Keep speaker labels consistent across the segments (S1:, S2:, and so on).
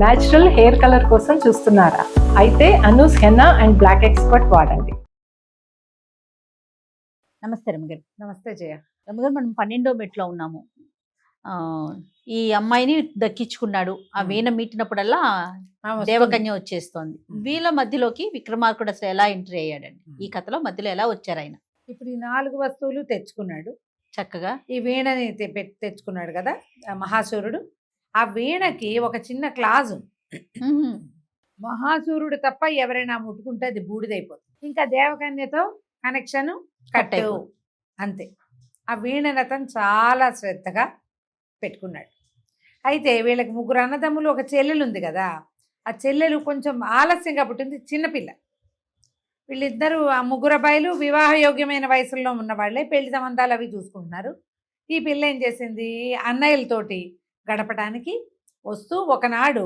S1: Natural hair colour కోసం చూస్తున్నారా? అయితే Anoos henna and black expert వాడండి.
S2: నమస్తే రమగారు.
S3: నమస్తే జయ.
S2: రమగారు, మనం 12వ మెట్లో ఉన్నాము. ఈ అమ్మాయిని దక్కించుకున్నాడు. ఆ వీణ మీటినప్పుడల్లా దేవకన్య వచ్చేస్తోంది. వీళ్ళ మధ్యలోకి విక్రమార్కుడు అసలు ఎలా ఎంట్రీ అయ్యాడండి? ఈ కథలో మధ్యలో ఎలా వచ్చారు ఆయన?
S3: ఇప్పుడు ఈ 4 వస్తువులు తెచ్చుకున్నాడు
S2: చక్కగా.
S3: ఈ వీణని తెచ్చుకున్నాడు కదా మహాసూరుడు. ఆ వీణకి ఒక చిన్న క్లాజ్ ఉంది. మహాసూరుడు తప్ప ఎవరైనా ముట్టుకుంటే అది బూడిదైపోతుంది. ఇంకా దేవకన్యతో కనెక్షన్ కట్టు అంతే. ఆ వీణని అతను చాలా శ్రద్ధగా పెట్టుకున్నాడు. అయితే వీళ్ళకి 3 అన్నదమ్ములు, ఒక చెల్లెలు ఉంది కదా. ఆ చెల్లెలు కొంచెం ఆలస్యంగా పుట్టింది, చిన్నపిల్ల. వీళ్ళిద్దరూ ఆ 3 అబ్బాయిలు వివాహయోగ్యమైన వయసులో ఉన్న వాళ్ళే, పెళ్లి సంబంధాలు అవి చూసుకుంటున్నారు. ఈ పిల్ల ఏం చేసింది, అన్నయ్యలతోటి గడపడానికి వస్తూ ఒకనాడు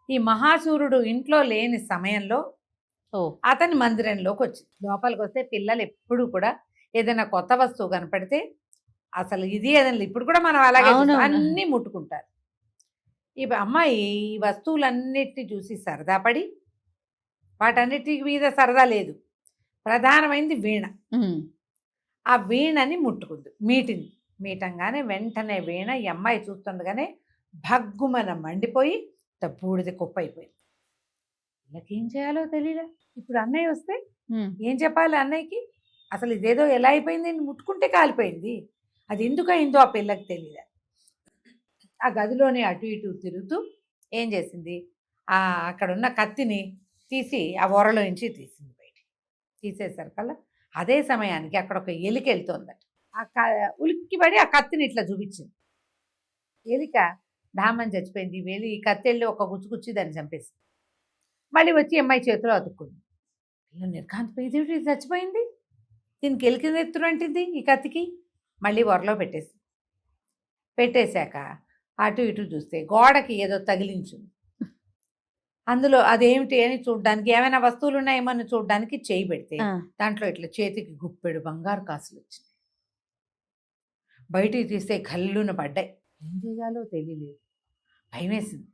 S3: ఈ మహాసూరుడు ఇంట్లో లేని సమయంలో అతని మందిరంలోకి వచ్చింది. లోపలికి వస్తే పిల్లలు ఎప్పుడు కూడా ఏదైనా కొత్త వస్తువు కనపడితే అసలు ఇది ఏదైనా, ఇప్పుడు కూడా మనం అలాగే అన్నీ ముట్టుకుంటారు. ఈ అమ్మాయి ఈ వస్తువులన్నిటిని చూసి సరదా పడి, వాటన్నిటి మీద సరదా లేదు, ప్రధానమైంది వీణ. ఆ వీణని ముట్టుకుంది, మీటంగానే వెంటనే వీణ ఈ అమ్మాయి చూస్తుండగానే భగ్గుమన మండిపోయి బూడిద కుప్ప అయిపోయింది. వీళ్ళకి ఏం చేయాలో తెలియలే. ఇప్పుడు అన్నయ్య వస్తే ఏం చెప్పాలి అన్నయ్యకి? అసలు ఇదేదో ఎలా అయిపోయింది, ముట్టుకుంటే కాలిపోయింది, అది ఎందుకు అయిందో ఆ పిల్లకి తెలియదు. ఆ గదిలోనే అటు ఇటు తిరుగుతూ ఏం చేసింది, అక్కడ ఉన్న కత్తిని తీసి ఆ ఓరలో నుంచి తీసింది బయటికి. తీసేసరికల్లా అదే సమయానికి అక్కడ ఒక ఎలిక వెళ్తోందట. ఉలిక్కిపడి ఆ కత్తిని ఇట్లా చూపించింది. ఎలిక డామని చచ్చిపోయింది. వెళ్ళి ఈ కత్తి వెళ్ళి ఒక గుచ్చుకుచ్చి దాన్ని చంపేసింది. మళ్ళీ వచ్చి అమ్మాయి చేతిలో అతుక్కుంది. ఇలా నిర్ఘాంతపోయి చచ్చిపోయింది, దీనికి ఎలికిన ఎత్తునంటింది ఈ కత్తికి. మళ్ళీ వరలో పెట్టేశాక అటు ఇటు చూస్తే గోడకి ఏదో తగిలించింది. అందులో అదేమిటి అని చూడడానికి, ఏమైనా వస్తువులు ఉన్నాయేమని చూడడానికి చేయి పెడితే దాంట్లో ఇట్లా చేతికి గుప్పెడు బంగారు కాసులు వచ్చినాయి. బయటికి తీస్తే కళ్ళున పడ్డాయి. ఏం చేయాలో తెలియలేదు, భయం వేసింది.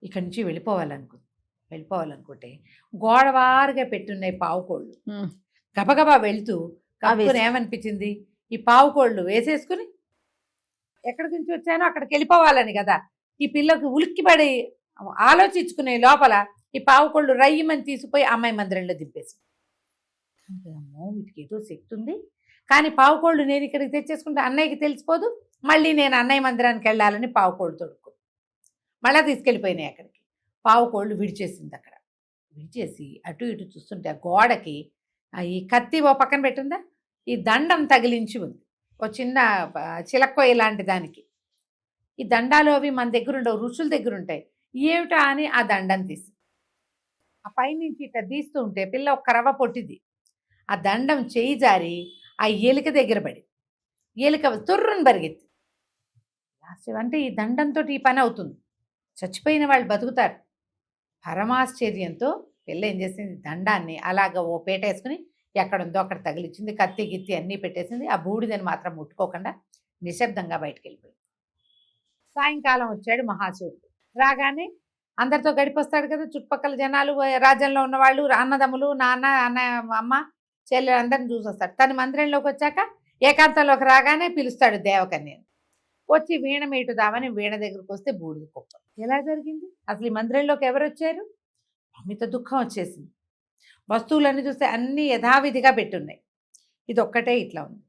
S3: ఇక్కడి నుంచి వెళ్ళిపోవాలనుకుంటే గోడవారుగా పెట్టున్నాయి పావుకోళ్ళు. గబగబా వెళ్తూ కప్పుకుని ఏమనిపించింది, ఈ పావుకోళ్ళు వేసేసుకుని ఎక్కడి నుంచి వచ్చానో అక్కడికి వెళ్ళిపోవాలని కదా. ఈ పిల్లకి ఉలిక్కిపడి ఆలోచించుకునే లోపల ఈ పావుకోళ్ళు రయ్యమని తీసిపోయి అమ్మాయి మందిరంలో దింపేసి, అమ్మో వీటికి ఏదో శక్తి ఉంది, కానీ పావుకోళ్ళు నేను ఇక్కడికి తెచ్చేసుకుంటే అన్నయ్యకి తెలిసిపోదు, మళ్ళీ నేను అన్నయ్య మందిరానికి వెళ్ళాలని పావుకోళ్ళు తొడుక్కు మళ్ళీ తీసుకెళ్ళిపోయినాయి అక్కడికి. పావుకోళ్ళు విడిచేసింది. అక్కడ విడిచేసి అటు ఇటు చూస్తుంటే ఆ గోడకి ఈ కత్తి ఓ పక్కన పెట్టిందా, ఈ దండం తగిలించి ఉంది, ఓ చిన్న చిలక్కొయ్య లాంటి దానికి. ఈ దండాలు అవి మన దగ్గర ఉండవు, ఋషుల దగ్గర ఉంటాయి. ఏమిటా అని ఆ దండం తీసి ఆ పైనుంచి ఇట్లా తీస్తూ ఉంటే పిల్ల ఒక్క రవ్వ పొట్టింది. ఆ దండం చేయి జారి ఆ ఎలిక దగ్గర పడి ఎలిక తుర్రుని బరిగెత్తి. అంటే ఈ దండంతో ఈ పని అవుతుంది, చచ్చిపోయిన వాళ్ళు బతుకుతారు. పరమాశ్చర్యంతో పిల్ల ఏం చేసింది, దండాన్ని అలాగ ఓ పేట వేసుకుని ఎక్కడుందో అక్కడ తగిలిచ్చింది. కత్తి గిత్తి అన్నీ పెట్టేసింది. ఆ బూడిదని మాత్రం ముట్టుకోకుండా నిశ్శబ్దంగా బయటకు వెళ్ళిపోయింది. సాయంకాలం వచ్చాడు మహాసూరుడు. రాగానే అందరితో గడిపొస్తాడు కదా, చుట్టుపక్కల జనాలు, రాజ్యంలో ఉన్నవాళ్ళు, అన్నదమ్ములు, నాన్న, అమ్మ, చెల్లెలు అందరిని చూసొస్తాడు. తన మందిరంలోకి వచ్చాక ఏకాంతంలోకి రాగానే పిలుస్తాడు దేవకన్యని. వచ్చి వీణ మీటుదామని వీణ దగ్గరకు వస్తే బూడిద కుప్ప. ఎలా జరిగింది అసలు? ఈ మందిరంలోకి ఎవరు వచ్చారు? అమిత దుఃఖం వచ్చేసింది. వస్తువులన్నీ చూస్తే అన్నీ యథావిధిగా పెట్టున్నాయి, ఇది ఒక్కటే ఇట్లా ఉంది.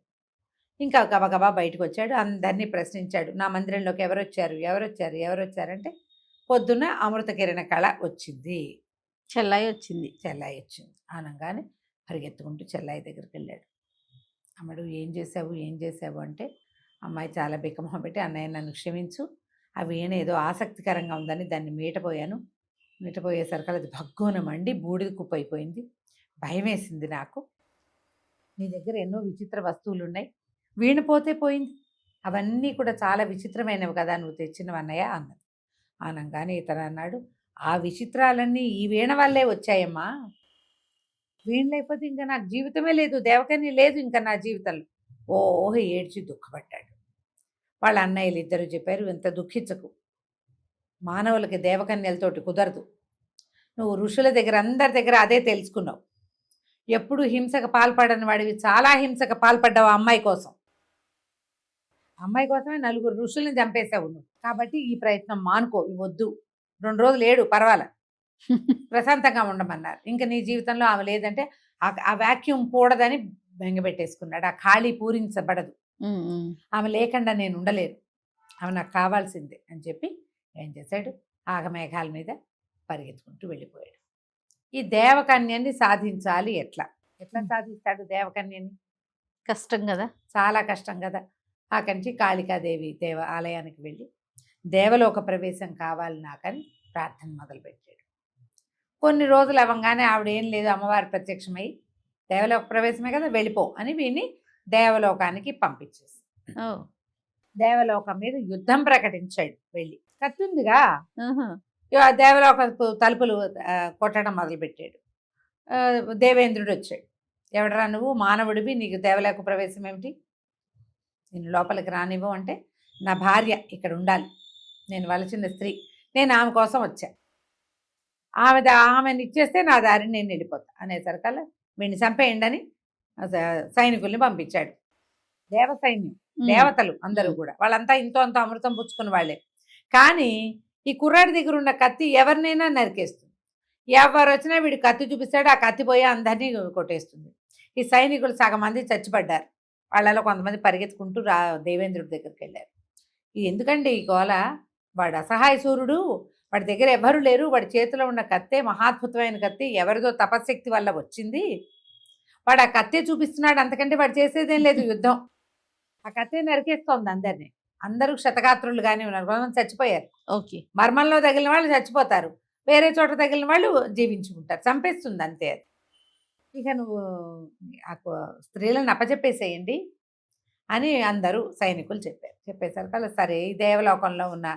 S3: ఇంకా గబగబా బయటకు వచ్చాడు, అందరినీ ప్రశ్నించాడు. నా మందిరంలోకి ఎవరొచ్చారంటే పొద్దున్న అమృత కిరణ కళ వచ్చింది,
S2: చెల్లాయి వచ్చింది.
S3: అనగానే పరిగెత్తుకుంటూ చెల్లాయి దగ్గరికి వెళ్ళాడు. అమ్మడు ఏం చేసావు అంటే, అమ్మాయి చాలా బిక్కమొహం పెట్టి, అన్నయ్య నన్ను క్షమించు, ఆ వీణ ఏదో ఆసక్తికరంగా ఉందని దాన్ని మీటపోయేసరికి అది భగ్గున మండి బూడిద కుప్ప అయిపోయింది. భయం వేసింది నాకు. నీ దగ్గర ఎన్నో విచిత్ర వస్తువులు ఉన్నాయి, వీణ పోతే పోయింది, అవన్నీ కూడా చాలా విచిత్రమైనవి కదా నువ్వు తెచ్చినవన్నయ్య అన్నది. అనగానే ఇతను అన్నాడు, ఆ విచిత్రాలన్నీ ఈ వీణ వల్లే వచ్చాయమ్మా, వీణ లేకపోతే ఇంకా నాకు జీవితమే లేదు, దేవకన్య లేదు ఇంకా నా జీవితంలో. ఓహో ఏడ్చి దుఃఖపడ్డాడు. వాళ్ళ అన్నయ్యలు ఇద్దరు చెప్పారు, ఇంత దుఃఖించకు, మానవులకి దేవకన్యలతోటి కుదరదు. నువ్వు ఋషుల దగ్గర అందరి దగ్గర అదే తెలుసుకున్నావు. ఎప్పుడు హింసకు పాల్పడని వాడివి చాలా హింసకు పాల్పడ్డావు ఆ అమ్మాయి కోసం. అమ్మాయి కోసమే 4 ఋషుల్ని చంపేసావు నువ్వు. కాబట్టి ఈ ప్రయత్నం మానుకో, ఇవి వద్దు. 2 రోజులు ఏడు పర్వాలే, ప్రశాంతంగా ఉండమన్నారు. ఇంకా నీ జీవితంలో ఆమె లేదంటే ఆ వాక్యూమ్ కూడదని బెంగపెట్టేసుకున్నాడు. ఆ ఖాళీ పూరించబడదు, ఆమె లేకుండా నేను ఉండలేను, ఆమె నాకు కావాల్సిందే అని చెప్పి ఏం చేశాడు, ఆగమేఘాల మీద పరిగెత్తుకుంటూ వెళ్ళిపోయాడు. ఈ దేవకన్యని సాధించాలి. ఎట్లా సాధిస్తాడు దేవకన్యని?
S2: కష్టం కదా,
S3: చాలా కష్టం కదా. అక్కడి నుంచి కాళికాదేవి ఆలయానికి వెళ్ళి దేవలోక ప్రవేశం కావాలి నాకని ప్రార్థన మొదలుపెట్టాడు. కొన్ని రోజులు అవ్వగానే ఆవిడ ఏం లేదు, అమ్మవారి ప్రత్యక్షమై దేవలోక ప్రవేశమే కదా వెళ్ళిపో అని వీడిని దేవలోకానికి పంపించేసి దేవలోకం మీద యుద్ధం ప్రకటించాడు. వెళ్ళి కత్తుందిగా దేవలోక తలుపులు కొట్టడం మొదలుపెట్టాడు. దేవేంద్రుడు వచ్చాడు. ఎవడరా నువ్వు, మానవుడివి, నీకు దేవలోక ప్రవేశం ఏమిటి, నేను లోపలికి రానివ్వు అంటే, నా భార్య ఇక్కడ ఉండాలి, నేను వలసిన స్త్రీ, నేను ఆమె కోసం వచ్చా, ఆమెను ఇచ్చేస్తే నా దారిని నేను వెళ్ళిపోతా అనేసరికల్లా వీడిని చంపేయండి అని సైనికుల్ని పంపించాడు. దేవ సైన్యం, దేవతలు అందరూ కూడా, వాళ్ళంతా ఇంతో అంత అమృతం పుచ్చుకున్న వాళ్ళే. కానీ ఈ కుర్రాడి దగ్గర ఉన్న కత్తి ఎవరినైనా నరికేస్తుంది. ఎవరు వచ్చినా వీడు కత్తి చూపిస్తాడు, ఆ కత్తి పోయి అందరినీ కొట్టేస్తుంది. ఈ సైనికులు సగం మంది చచ్చిపడ్డారు. వాళ్ళలో కొంతమంది పరిగెత్తుకుంటూ దేవేంద్రుడి దగ్గరికి వెళ్ళారు. ఎందుకండి ఈ గోల, వాడు అసహాయ సూర్యుడు, వాడి దగ్గర ఎవరు లేరు, వాడి చేతిలో ఉన్న కత్తే మహాద్భుతమైన కత్తి, ఎవరిదో తపశక్తి వల్ల వచ్చింది, వాడు ఆ కత్తే చూపిస్తున్నాడు, అంతకంటే వాడు చేసేదేం లేదు యుద్ధం. ఆ కత్తే నరికేస్తోంది అందరినీ. అందరూ క్షతగాత్రులు కానీ ఉన్నారు, కొంతమంది చచ్చిపోయారు.
S2: ఓకే,
S3: మర్మంలో తగిలిన వాళ్ళు చచ్చిపోతారు, వేరే చోట తగిలిన వాళ్ళు జీవించుకుంటారు, చంపేస్తుంది అంతే. ఇక నువ్వు స్త్రీలను అప్పచెప్పేసేయండి అని అందరూ సైనికులు చెప్పారు. చెప్పేసరికి సరే, ఈ దేవలోకంలో ఉన్న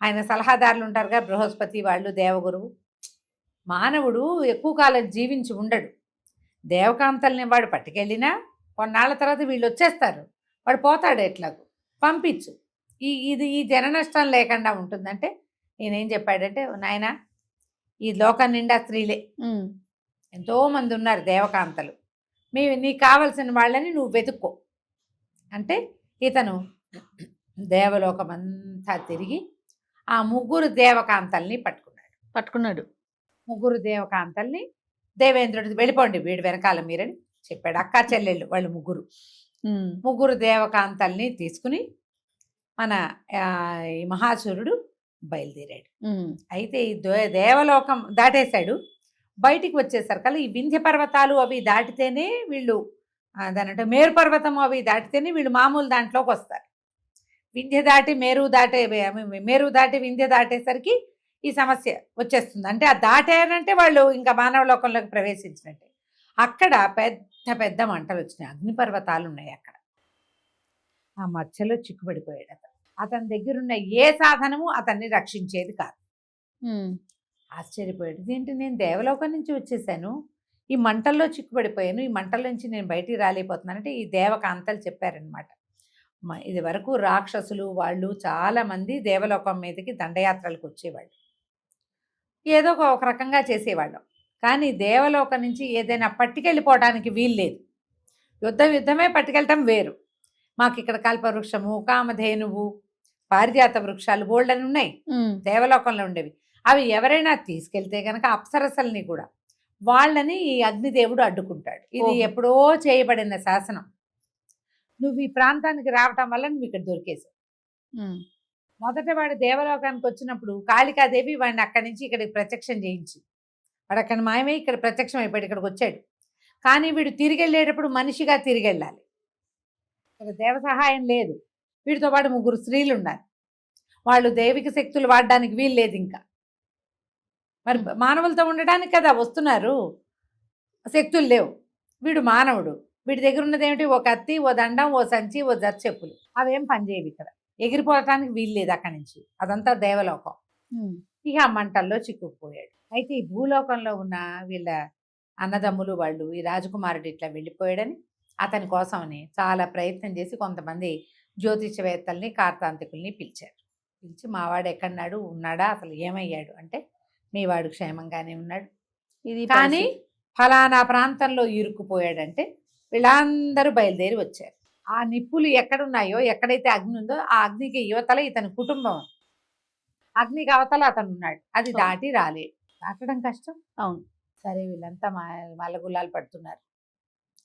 S3: ఆయన సలహాదారులు ఉంటారుగా, బృహస్పతి వాళ్ళు, దేవగురువు. మానవుడు ఎక్కువ కాలం జీవించి ఉండడు. దేవకాంతల్ని వాడు పట్టుకెళ్ళినా కొన్నాళ్ళ తర్వాత వీళ్ళు వచ్చేస్తారు, వాడు పోతాడు, ఎట్లాగూ పంపించు, ఈ జన నష్టం లేకుండా ఉంటుందంటే నేనేం చెప్పాడంటే, నాయన ఈ లోకం నిండా స్త్రీలే, ఎంతోమంది ఉన్నారు దేవకాంతలు, నీకు కావలసిన వాళ్ళని నువ్వు వెతుక్కో అంటే, ఇతను దేవలోకమంతా తిరిగి ఆ 3 దేవకాంతల్ని పట్టుకున్నాడు. 3 దేవకాంతల్ని దేవేంద్రుడి వెళ్ళిపోండి వీడి వెనకాల మీరని చెప్పాడు. అక్కా చెల్లెళ్ళు వాళ్ళు 3 దేవకాంతల్ని తీసుకుని మన ఈ మహాసురుడు బయలుదేరాడు. అయితే ఈ దేవలోకం దాటేశాడు. బయటికి వచ్చేసరికల్లా ఈ వింధ్య పర్వతాలు అవి దాటితేనే వీళ్ళు, దానంటే మేరు పర్వతం అవి దాటితేనే వీళ్ళు మామూలు దాంట్లోకి వస్తారు. వింధ్య దాటి మేరు దాటి వింధ్య దాటేసరికి ఈ సమస్య వచ్చేస్తుంది. అంటే ఆ దాటారంటే వాళ్ళు ఇంకా మానవలోకంలోకి ప్రవేశించినట్టే. అక్కడ పెద్ద పెద్ద మంటలు వచ్చినాయి, అగ్నిపర్వతాలు ఉన్నాయి అక్కడ. ఆ మధ్యలో చిక్కుబడిపోయాడు అతని దగ్గరున్న ఏ సాధనము అతన్ని రక్షించేది కాదు. ఆశ్చర్యపోయాడు, ఏంటి నేను దేవలోకం నుంచి వచ్చేసాను, ఈ మంటల్లో చిక్కుబడిపోయాను, ఈ మంటల నుంచి నేను బయటికి రాలేకపోతున్నానంటే ఈ దేవకాంతలు చెప్పారనమాట. ఇది వరకు రాక్షసులు వాళ్ళు చాలామంది దేవలోకం మీదకి దండయాత్రలకు వచ్చేవాళ్ళు, ఏదో ఒక రకంగా చేసేవాళ్ళం. కానీ దేవలోకం నుంచి ఏదైనా పట్టుకెళ్ళిపోవడానికి వీలు లేదు. యుద్ధమే పట్టుకెళ్ళటం వేరు. మాకు ఇక్కడ కల్పవృక్షము, కామధేనువు, పారిజాత వృక్షాలు బోల్డని ఉన్నాయి దేవలోకంలో ఉండేవి. అవి ఎవరైనా తీసుకెళ్తే కనుక అప్సరసల్ని కూడా వాళ్ళని ఈ అగ్నిదేవుడు అడ్డుకుంటాడు. ఇది ఎప్పుడో చేయబడిన శాసనం. నువ్వు ఈ ప్రాంతానికి రావటం వల్ల నువ్వు ఇక్కడ దొరికేసావు. మొదట వాడు దేవలోకానికి వచ్చినప్పుడు కాళికాదేవి వాడిని అక్కడి నుంచి ఇక్కడికి ప్రత్యక్షం చేయించి, వాడు అక్కడ మాయమై ఇక్కడ ప్రత్యక్షం అయిపోయాడు, ఇక్కడికి వచ్చాడు. కానీ వీడు తిరిగి వెళ్ళేటప్పుడు మనిషిగా తిరిగి వెళ్ళాలి, ఇక్కడ దేవ సహాయం లేదు. వీడితో పాటు 3 స్త్రీలు ఉన్నారు, వాళ్ళు దైవిక శక్తులు వాడడానికి వీలు లేదు. ఇంకా మరి మానవులతో ఉండడానికి కదా వస్తున్నారు, శక్తులు లేవు. వీడు మానవుడు, వీడి దగ్గర ఉన్నది ఏమిటి, ఓ కత్తి, ఓ దండం, ఓ సంచి, ఓ జత చెప్పులు. అవేం పనిచేయవు, ఇక్కడ ఎగిరిపోవటానికి వీలు లేదు అక్కడి నుంచి. అదంతా దేవలోకం. ఇక ఆ మంటల్లో చిక్కుకుపోయాడు. అయితే ఈ భూలోకంలో ఉన్న వీళ్ళ అన్నదమ్ములు వాళ్ళు, ఈ రాజకుమారుడు ఇట్లా వెళ్ళిపోయాడని అతని కోసమని చాలా ప్రయత్నం చేసి కొంతమంది జ్యోతిషవేత్తల్ని, కార్తాంతికుల్ని పిలిచారు. పిలిచి మావాడు ఎక్కడున్నాడు, ఉన్నాడా, అసలు ఏమయ్యాడు అంటే మీవాడు క్షేమంగానే ఉన్నాడు,
S2: ఇది
S3: కానీ ఫలానా ప్రాంతంలో ఇరుక్కుపోయాడంటే వీళ్ళందరూ బయలుదేరి వచ్చారు. ఆ నిప్పులు ఎక్కడున్నాయో, ఎక్కడైతే అగ్ని ఉందో ఆ అగ్నికి యువతల ఇతని కుటుంబం, అగ్నికి అవతల అతను ఉన్నాడు. అది దాటి రాలే, దాటడం కష్టం.
S2: అవును.
S3: సరే వీళ్ళంతా మల్లగుల్లాలు పడుతున్నారు.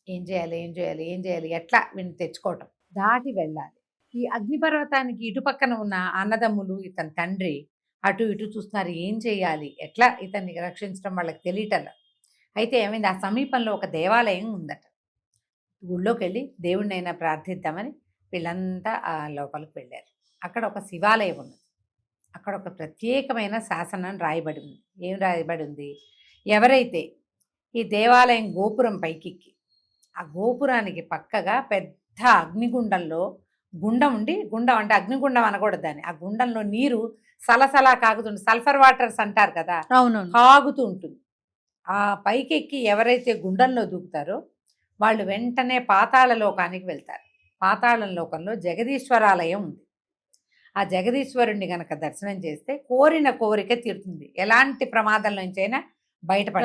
S3: ఏం చేయాలి, ఏం చేయాలి, ఏం చేయాలి, ఎట్లా వీడిని తెచ్చుకోవటం, దాటి వెళ్ళాలి. ఈ అగ్నిపర్వతానికి ఇటుపక్కన ఉన్న అన్నదమ్ములు, ఇతని తండ్రి అటు ఇటు చూస్తున్నారు. ఏం చేయాలి, ఎట్లా ఇతన్ని రక్షించడం వాళ్ళకి తెలియటల. అయితే ఏమైంది, ఆ సమీపంలో ఒక దేవాలయం ఉందట. గుళ్ళోకి వెళ్ళి దేవుడినైనా ప్రార్థిద్దామని వీళ్ళంతా ఆ లోపలికి వెళ్ళారు. అక్కడ ఒక శివాలయం ఉన్నది. అక్కడ ఒక ప్రత్యేకమైన శాసనం రాయబడి ఉంది. ఏం రాయబడి ఉంది, ఎవరైతే ఈ దేవాలయం గోపురం పైకెక్కి ఆ గోపురానికి పక్కగా పెద్ద అగ్నిగుండంలో గుండం ఉండి, గుండం అంటే అగ్నిగుండం అనకూడదు దాన్ని, ఆ గుండంలో నీరు సలసలా కాగుతుంది, సల్ఫర్ వాటర్స్ అంటారు కదా,
S2: అవునవును.
S3: కాగుతూ ఉంటుంది. ఆ పైకెక్కి ఎవరైతే గుండంలో దూకుతారో వాళ్ళు వెంటనే పాతాళ లోకానికి వెళ్తారు. పాతాళ లోకంలో జగదీశ్వరాలయం ఉంది. ఆ జగదీశ్వరుణ్ణి గనక దర్శనం చేస్తే కోరిన కోరిక తీరుతుంది. ఎలాంటి ప్రమాదం నుంచైనా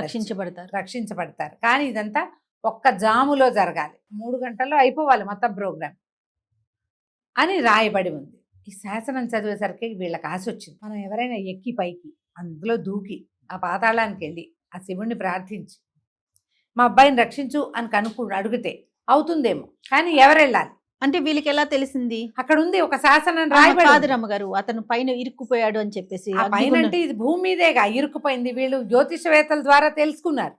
S3: రక్షించబడతారు. కానీ ఇదంతా ఒక్క జాములో జరగాలి, 3 గంటల్లో అయిపోవాలి మొత్తం ప్రోగ్రాం అని రాయబడి ఉంది. ఈ శాసనం చదివేసరికి వీళ్ళకి ఆశ వచ్చింది. మనం ఎవరైనా ఎక్కి పైకి అందులో దూకి ఆ పాతాళానికి వెళ్ళి ఆ శివుణ్ణి ప్రార్థించి మా అబ్బాయిని రక్షించు అని అడిగితే అవుతుందేమో. కానీ ఎవరు వెళ్ళాలి
S2: అంటే వీళ్ళకి ఎలా తెలిసింది?
S3: అక్కడ ఉంది ఒక శాసనం రాయబడి.
S2: కాదు రమ్మగారు, అతను పైన ఇరుక్కుపోయాడు అని చెప్పేసి.
S3: పైన అంటే ఇది భూమి మీదేగా ఇరుక్కుపోయింది. వీళ్ళు జ్యోతిషవేత్తల ద్వారా తెలుసుకున్నారు.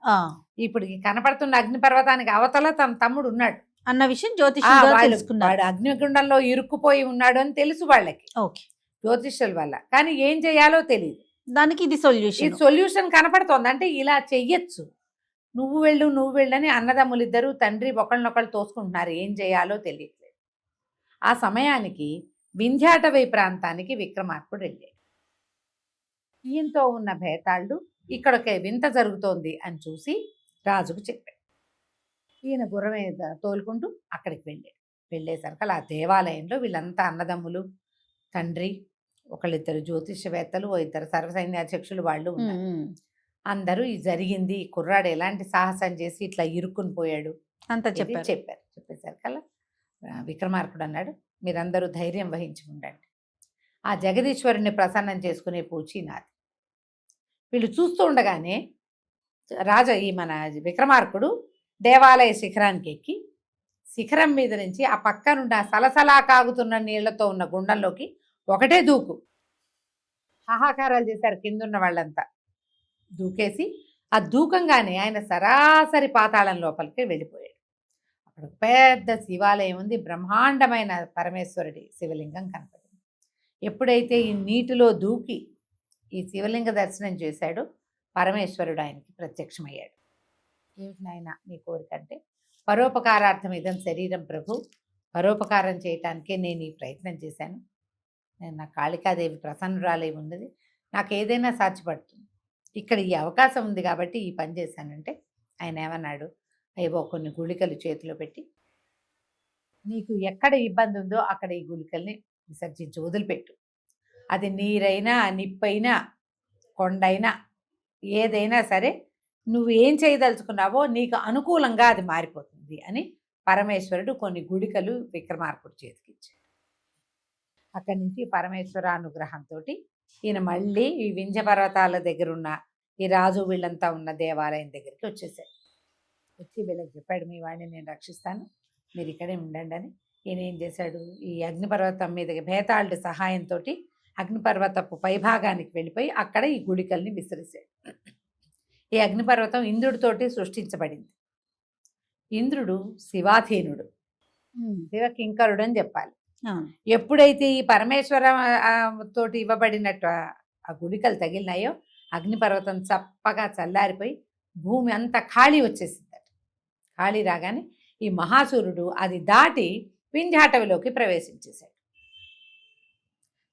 S3: ఇప్పుడు కనపడుతున్న అగ్నిపర్వతానికి అవతల తన తమ్ముడు ఉన్నాడు
S2: అన్న విషయం తెలుసుకున్నాడు.
S3: అగ్నిగుండంలో ఇరుక్కుపోయి ఉన్నాడు అని తెలుసు వాళ్ళకి, జ్యోతిష్యుల వల్ల. కానీ ఏం చేయాలో తెలియదు.
S2: దానికి ఇది
S3: సొల్యూషన్ కనపడుతోంది. అంటే ఇలా చెయ్యొచ్చు, నువ్వు వెళ్ళు అని అన్నదమ్ములు ఇద్దరు తండ్రి ఒకళ్ళనొకళ్ళు తోసుకుంటున్నారు. ఏం చేయాలో తెలియట్లేదు. ఆ సమయానికి వింధ్యాటవీ ప్రాంతానికి విక్రమార్కుడు వెళ్ళాడు. ఈయంతో ఉన్న భేతాళుడు ఇక్కడ ఒక వింత జరుగుతోంది అని చూసి రాజుకు చెప్పాడు. ఈయన గుర్రం మీద తోలుకుంటూ అక్కడికి వెళ్ళేసరికి ఆ దేవాలయంలో వీళ్ళంతా అన్నదమ్ములు, తండ్రి, ఒకళ్ళిద్దరు జ్యోతిష్యవేత్తలు, ఇద్దరు సర్వసైన్యాధ్యక్షులు వాళ్ళు ఉన్నారు. అందరూ ఇది జరిగింది, ఈ కుర్రాడు ఎలాంటి సాహసం చేసి ఇట్లా ఇరుక్కుని పోయాడు
S2: అంతా
S3: చెప్పారు. చెప్పేసరికల్లా విక్రమార్కుడు అన్నాడు, మీరందరూ ధైర్యం వహించి ఉండండి, ఆ జగదీశ్వరుని ప్రసన్నం చేసుకునే పూచి నాది. వీళ్ళు చూస్తూ ఉండగానే ఈ మన విక్రమార్కుడు దేవాలయ శిఖరానికి ఎక్కి శిఖరం మీద నుంచి ఆ పక్కనుండి ఆ సలసలా కాగుతున్న నీళ్లతో ఉన్న గుండంలోకి ఒకటే దూకు. హాహాకారాలు చేశారు కిందున్న వాళ్ళంతా. దూకేసి ఆ దూకంగానే ఆయన సరాసరి పాతాళం లోపలికి వెళ్ళిపోయాడు. అక్కడ పెద్ద శివాలయం ఉంది, బ్రహ్మాండమైన పరమేశ్వరుడి శివలింగం కనపడింది. ఎప్పుడైతే ఈ నీటిలో దూకి ఈ శివలింగ దర్శనం చేశాడో పరమేశ్వరుడు ఆయనకి ప్రత్యక్షమయ్యాడు. ఏమిటి నాయన నీ కోరిక అంటే, పరోపకారార్థం ఇదం శరీరం ప్రభు, పరోపకారం చేయటానికే నేను ఈ ప్రయత్నం చేశాను. నేను నా కాళికాదేవి ప్రసన్నురాలై ఉన్నది, నాకు ఏదైనా సాధ్యపడుతుంది, ఇక్కడ ఈ అవకాశం ఉంది కాబట్టి ఈ పని చేశానంటే ఆయన ఏమన్నాడు, ఏవో కొన్ని గుళికలు చేతిలో పెట్టి నీకు ఎక్కడ ఇబ్బంది ఉందో అక్కడ ఈ గుళికల్ని విసర్జించి వదిలిపెట్టు. అది నీరైనా, నిప్పైనా, కొండైనా, ఏదైనా సరే నువ్వు ఏం చేయదలుచుకున్నావో నీకు అనుకూలంగా అది మారిపోతుంది అని పరమేశ్వరుడు కొన్ని గుళికలు విక్రమార్కుడు చేతికిచ్చాడు. అక్కడి నుంచి పరమేశ్వరానుగ్రహంతో ఈయన మళ్ళీ ఈ వింధ్య పర్వతాల దగ్గర ఉన్న ఈ రాజు వీళ్ళంతా ఉన్న దేవాలయం దగ్గరికి వచ్చేసాడు. వచ్చి వీళ్ళకి చెప్పాడు, మీ వాడిని నేను రక్షిస్తాను, మీరు ఇక్కడే ఉండండి అని. ఈయన ఏం చేశాడు, ఈ అగ్నిపర్వతం మీద భేతాళుడి సహాయంతో అగ్నిపర్వతపు పైభాగానికి వెళ్ళిపోయి అక్కడ ఈ గుళికల్ని విసిరేశాడు. ఈ అగ్నిపర్వతం ఇంద్రుడితోటి సృష్టించబడింది. ఇంద్రుడు శివాధీనుడు, శివకింకరుడు అని చెప్పాలి. ఎప్పుడైతే ఈ పరమేశ్వర తోటి ఇవ్వబడినట్టు ఆ గుళికలు తగిలినాయో అగ్నిపర్వతం చప్పగా చల్లారిపోయి భూమి అంతా ఖాళీ వచ్చేసిందట. ఖాళీ రాగానే ఈ మహాసూరుడు అది దాటి వింధ్యాటవిలోకి ప్రవేశించేశాడు.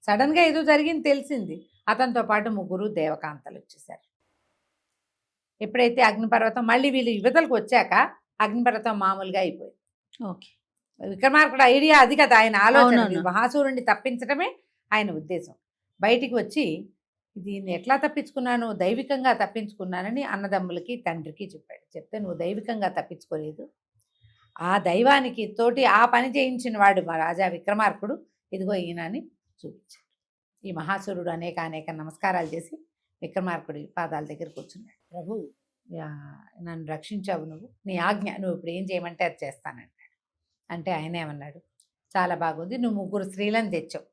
S3: సడన్గా ఏదో జరిగింది తెలిసింది. అతనితో పాటు 3 దేవకాంతలు వచ్చేసారు. ఎప్పుడైతే అగ్నిపర్వతం మళ్ళీ వీళ్ళు యువతలకు వచ్చాక అగ్నిపర్వతం మామూలుగా అయిపోయింది.
S2: ఓకే,
S3: విక్రమార్కుడు ఐడియా అది కదా, ఆయన ఆలోచన. మహాసూరుణ్ణి తప్పించడమే ఆయన ఉద్దేశం. బయటికి వచ్చి దీన్ని ఎట్లా తప్పించుకున్నాను, దైవికంగా తప్పించుకున్నానని అన్నదమ్ములకి తండ్రికి చెప్పాడు. చెప్తే నువ్వు దైవికంగా తప్పించుకోలేదు, ఆ దైవానికి తోటి ఆ పని చేయించిన వాడు మా రాజా విక్రమార్కుడు, ఇదిగో ఈయన అని చూపించాడు. ఈ మహాసురుడు అనేక అనేక నమస్కారాలు చేసి విక్రమార్కుడి పాదాల దగ్గర కూర్చున్నాడు. ప్రభు, నన్ను రక్షించావు, నువ్వు నీ ఆజ్ఞ, నువ్వు ఇప్పుడు ఏం చేయమంటే అది చేస్తానంటాడు. అంటే ఆయన ఏమన్నాడు, చాలా బాగుంది, నువ్వు 3 స్త్రీలను తెచ్చావు,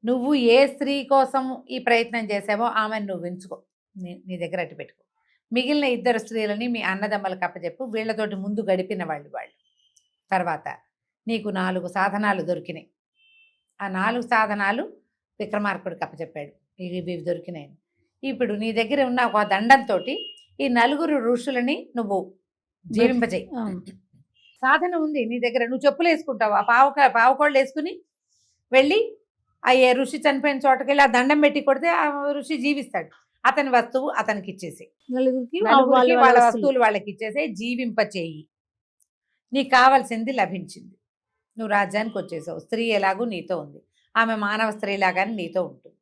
S3: నువ్వు ఏ స్త్రీ కోసం ఈ ప్రయత్నం చేసావో ఆమెను నువ్వు ఎంచుకో, నీ దగ్గర అట్టు పెట్టుకో, మిగిలిన 2 స్త్రీలని మీ అన్నదమ్మలకు అప్పచెప్పు, వీళ్ళతోటి ముందు గడిపిన వాళ్ళు. తర్వాత నీకు 4 సాధనాలు దొరికినాయి, ఆ 4 సాధనాలు విక్రమార్కుడికి అప్పచెప్పాడు, ఇవి దొరికినాయి. ఇప్పుడు నీ దగ్గర ఉన్న ఒక దండంతో ఈ 4 ఋషులని నువ్వు జీవింపజేయి. సాధన ఉంది నీ దగ్గర, నువ్వు చెప్పులు వేసుకుంటావు, ఆ పావుకోళ్ళు వేసుకుని వెళ్ళి ఆ ఏ ఋషి చనిపోయిన చోటకి వెళ్ళి ఆ దండం పెట్టి కొడితే ఆ ఋషి జీవిస్తాడు. అతని వస్తువు అతనికి ఇచ్చేసి,
S2: నలుగురికి
S3: వాళ్ళ వస్తువులు వాళ్ళకి ఇచ్చేసి జీవింపచేయి, నీకు కావాల్సింది లభించింది, నువ్వు రాజ్యానికి వచ్చేసావు, స్త్రీ ఎలాగూ నీతో ఉంది, ఆమె మానవ స్త్రీలాగానే నీతో ఉంటుంది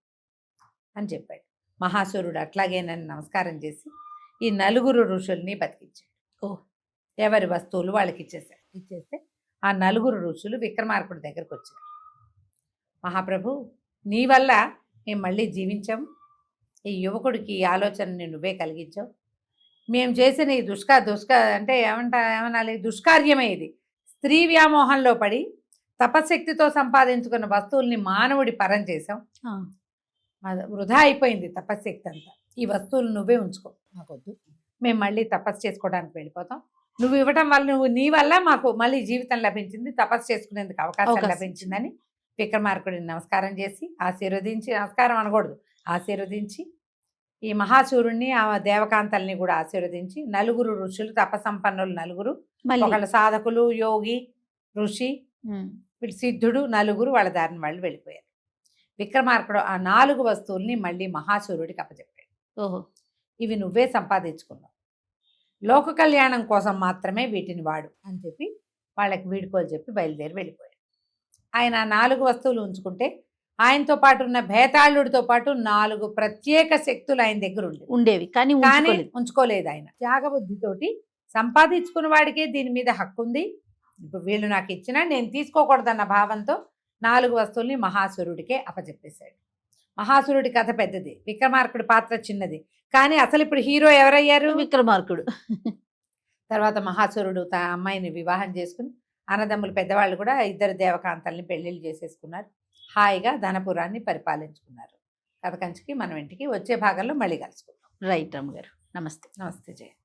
S3: అని చెప్పాడు. మహాసురుడు అట్లాగేనని నమస్కారం చేసి ఈ 4 ఋషుల్ని బతికించాడు. ఎవరి వస్తువులు వాళ్ళకి ఇచ్చేస్తే ఆ 4 ఋషులు విక్రమార్కుడి దగ్గరకు వచ్చారు. మహాప్రభు, నీ వల్ల మేము మళ్ళీ జీవించాము, ఈ యువకుడికి ఈ ఆలోచనని నువ్వే కలిగించావు, మేము చేసిన ఈ అంటే ఏమనాలి, దుష్కార్యమే ఇది. స్త్రీ వ్యామోహంలో పడి తపశక్తితో సంపాదించుకున్న వస్తువుల్ని మానవుడి పరం చేసాం, వృధా అయిపోయింది తపశక్తి అంతా, ఈ వస్తువులు నువ్వే ఉంచుకో, మాకొద్దు, మేము మళ్ళీ తపస్సు చేసుకోవడానికి వెళ్ళిపోతాం, నువ్వు ఇవ్వటం వల్ల నీ వల్ల మాకు మళ్ళీ జీవితం లభించింది, తపస్సు చేసుకునేందుకు అవకాశం లభించిందని విక్రమార్కుడిని నమస్కారం చేసి ఆశీర్వదించి, నమస్కారం అనకూడదు, ఆశీర్వదించి ఈ మహాసూరుణ్ణి ఆ దేవకాంతల్ని కూడా ఆశీర్వదించి 4 ఋషులు, తపసంపన్నులు 4, ఒకళ్ళ సాధకులు, యోగి, ఋషి, వీళ్ళు సిద్ధుడు, 4 వాళ్ళ దారిని వాళ్ళు వెళ్ళిపోయారు. విక్రమార్కుడు ఆ 4 వస్తువుల్ని మళ్ళీ మహాసూరుడికి అప్పచెప్పాడు. ఇవి నువ్వే సంపాదించుకున్నావు, లోక కళ్యాణం కోసం మాత్రమే వీటిని వాడు అని చెప్పి వాళ్ళకి వీడుకోలు చెప్పి బయలుదేరి వెళ్ళిపోయాడు. ఆయన 4 వస్తువులు ఉంచుకుంటే ఆయనతో పాటు ఉన్న భేతాళుడితో పాటు 4 ప్రత్యేక శక్తులు ఆయన దగ్గర ఉండేవి, కానీ ఉంచుకోలేదు. ఆయన త్యాగబుద్ధితోటి సంపాదించుకున్న వాడికే దీని మీద హక్కు ఉంది, ఇప్పుడు వీళ్ళు నాకు ఇచ్చినా నేను తీసుకోకూడదన్న భావంతో 4 వస్తువుల్ని మహాసురుడికే అప్పచెప్పేశాడు. మహాసురుడి కథ పెద్దది, విక్రమార్కుడి పాత్ర చిన్నది, కానీ అసలు ఇప్పుడు హీరో ఎవరయ్యారు,
S2: విక్రమార్కుడు.
S3: తర్వాత మహాసురుడు తన అమ్మాయిని వివాహం చేసుకుని అన్నదమ్ములు పెద్దవాళ్ళు కూడా 2 దేవకాంతల్ని పెళ్లిళ్ళు చేసేసుకున్నారు, హాయిగా ధనపురాన్ని పరిపాలించుకున్నారు. కథ కంచికి మనం ఇంటికి వచ్చే భాగంలో మళ్ళీ కలుసుకుందాం.
S2: రైట్ రమ్మ గారు, నమస్తే.
S3: నమస్తే జయ.